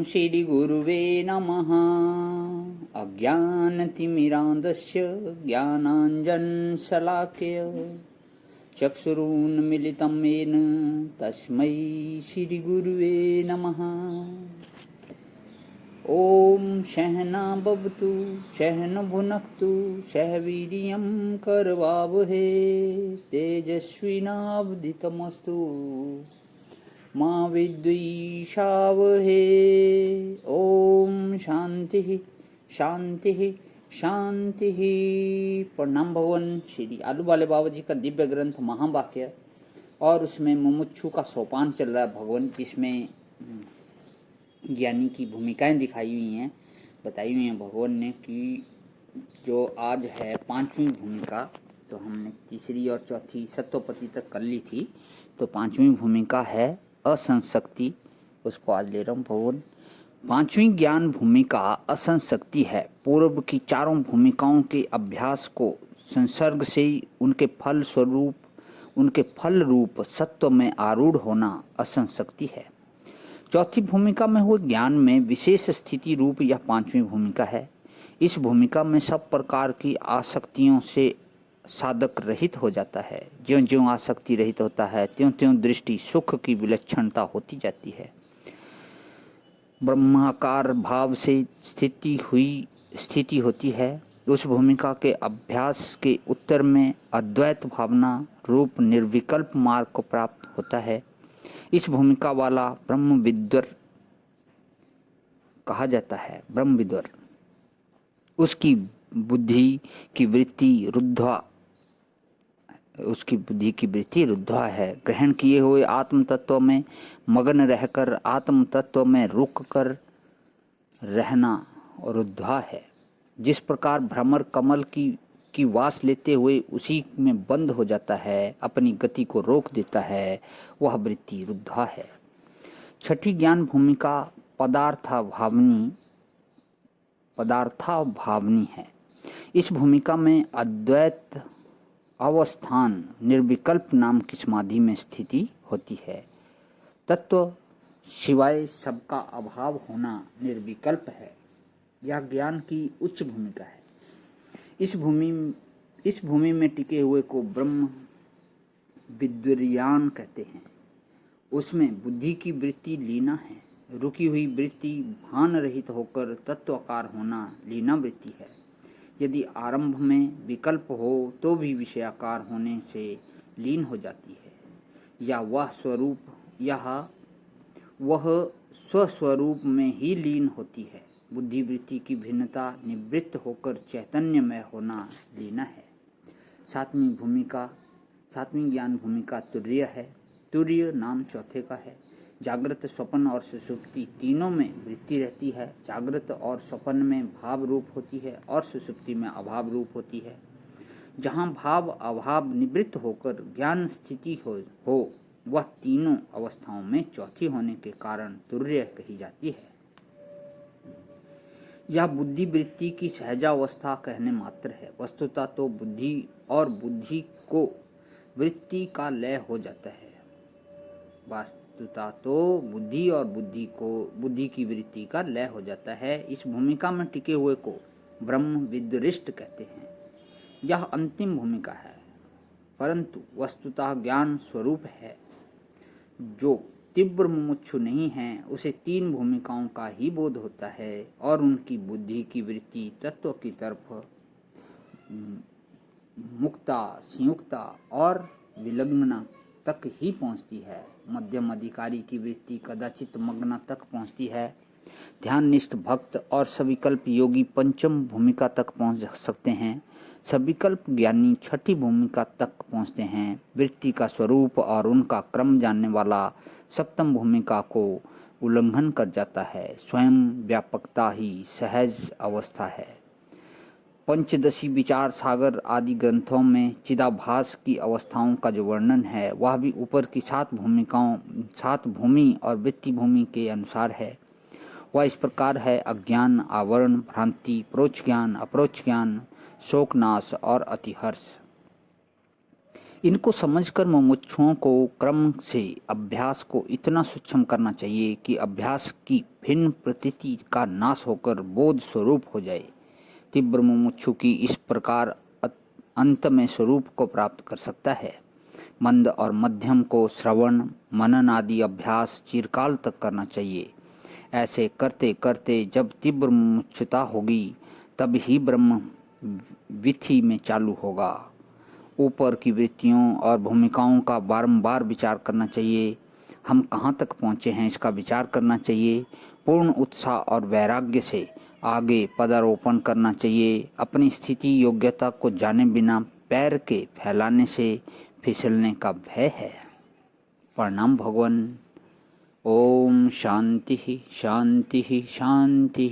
श्रीगुरुवे नमः। अज्ञानतिमिरान्धस्य ज्ञानाञ्जनशलाकया चक्षुरुन्मीलितं येन तस्मै श्रीगुरुवे नमः। ॐ सहना भवतु सहना भुनक्तु सह वीर्यं करवावहै तेजस्विनावधीतमस्तु मा विद्विषावहै। ओम शांति शांति शांति। प्रणाम भगवान श्री आलू वाले बाबा जी का दिव्य ग्रंथ महावाक्य और उसमें मुमुक्षु का सोपान चल रहा है भगवान, जिसमें ज्ञानी की भूमिकाएं दिखाई हुई हैं, बताई हुई हैं भगवान ने कि जो आज है पांचवी भूमिका, तो हमने तीसरी और चौथी सत्वपति तक कर ली थी, तो पांचवी भूमिका है असंशक्ति, उसको आज ले रहा हूँ भगवान। पांचवी ज्ञान भूमिका असंशक्ति है। पूर्व की चारों भूमिकाओं के अभ्यास को संसर्ग से ही उनके फल रूप सत्व में आरूढ़ होना असंशक्ति है। चौथी भूमिका में हुए ज्ञान में विशेष स्थिति रूप यह पांचवी भूमिका है। इस भूमिका में सब प्रकार की आसक्तियों से साधक रहित हो जाता है। ज्यों ज्यों आसक्ति रहित होता है त्यों त्यों दृष्टि सुख की विलक्षणता होती जाती है। ब्रह्माकार भाव से स्थिति होती है। उस भूमिका के अभ्यास के उत्तर में अद्वैत भावना रूप निर्विकल्प मार्ग को प्राप्त होता है। इस भूमिका वाला ब्रह्मविद्वर कहा जाता है। ब्रह्मविद्वर उसकी बुद्धि की वृत्ति रुद्धा है। ग्रहण किए हुए आत्म तत्व में मगन रहकर आत्म तत्व में रुक कर रहना रुद्धा है। जिस प्रकार भ्रमर कमल की वास लेते हुए उसी में बंद हो जाता है, अपनी गति को रोक देता है, वह वृत्ति रुद्धा है। छठी ज्ञान भूमिका पदार्थाभावनी है। इस भूमिका में अद्वैत अवस्थान निर्विकल्प नाम की समाधि में स्थिति होती है। तत्व सिवाय सबका अभाव होना निर्विकल्प है। यह ज्ञान की उच्च भूमिका है। इस भूमि में टिके हुए को ब्रह्म विद्वरियान कहते हैं। उसमें बुद्धि की वृत्ति लीना है। रुकी हुई वृत्ति भान रहित होकर तत्वाकार होना लीना वृत्ति है। यदि आरंभ में विकल्प हो तो भी विषयाकार होने से लीन हो जाती है, या वह स्वस्वरूप में ही लीन होती है। बुद्धि वृत्ति की भिन्नता निवृत्त होकर चैतन्यमय होना लीना है। सातवीं ज्ञान भूमिका तुर्य है। तुर्य नाम चौथे का है। जागृत स्वप्न और सुषुप्ति तीनों में वृत्ति रहती है। जागृत और स्वप्न में भाव रूप होती है और सुषुप्ति में अभाव रूप होती है। जहाँ भाव अभाव निवृत्त होकर ज्ञान स्थिति हो वह तीनों अवस्थाओं में चौथी होने के कारण तुर्य कही जाती है। यह बुद्धि वृत्ति की सहजावस्था कहने मात्र है। वस्तुतः तो बुद्धि और बुद्धि को वृत्ति का लय हो जाता है। वस्तुतः तो बुद्धि और बुद्धि की वृत्ति का लय हो जाता है। इस भूमिका में टिके हुए को ब्रह्म विद्वरिष्ठ कहते हैं। यह अंतिम भूमिका है, परंतु वस्तुतः ज्ञान स्वरूप है। जो तीव्र मुमुक्षु नहीं है उसे तीन भूमिकाओं का ही बोध होता है और उनकी बुद्धि की वृत्ति तत्व की तरफ मुक्ता संयुक्ता और विलग्ना तक ही पहुंचती है। मध्यम अधिकारी की वृत्ति कदाचित मग्ना तक पहुंचती है। ध्याननिष्ठ भक्त और सविकल्प योगी पंचम भूमिका तक पहुंच सकते हैं। सविकल्प ज्ञानी छठी भूमिका तक पहुंचते हैं। वृत्ति का स्वरूप और उनका क्रम जानने वाला सप्तम भूमिका को उल्लंघन कर जाता है। स्वयं व्यापकता ही सहज अवस्था है। पंचदशी विचार सागर आदि ग्रंथों में चिदाभास की अवस्थाओं का जो वर्णन है वह भी ऊपर की सात भूमि और वृत्ति भूमि के अनुसार है। वह इस प्रकार है: अज्ञान, आवरण, भ्रांति, प्रोच ज्ञान, अप्रोच ज्ञान, शोकनाश और अतिहर्ष। इनको समझकर मुमुक्षुओं को क्रम से अभ्यास को इतना सूक्ष्म करना चाहिए कि अभ्यास की भिन्न प्रतीति का नाश होकर बोध स्वरूप हो जाए। तीव्र मुमुक्षु की इस प्रकार अंत में स्वरूप को प्राप्त कर सकता है। मंद और मध्यम को श्रवण मनन आदि अभ्यास चिरकाल तक करना चाहिए। ऐसे करते करते जब तीव्र मुमुक्षुता होगी तब ही ब्रह्म विथि में चालू होगा। ऊपर की वृत्तियों और भूमिकाओं का बारंबार विचार करना चाहिए। हम कहाँ तक पहुँचे हैं इसका विचार करना चाहिए। पूर्ण उत्साह और वैराग्य से आगे पदारोपण करना चाहिए। अपनी स्थिति योग्यता को जाने बिना पैर के फैलाने से फिसलने का भय है। प्रणाम भगवान। ओम शांति शांति शांति।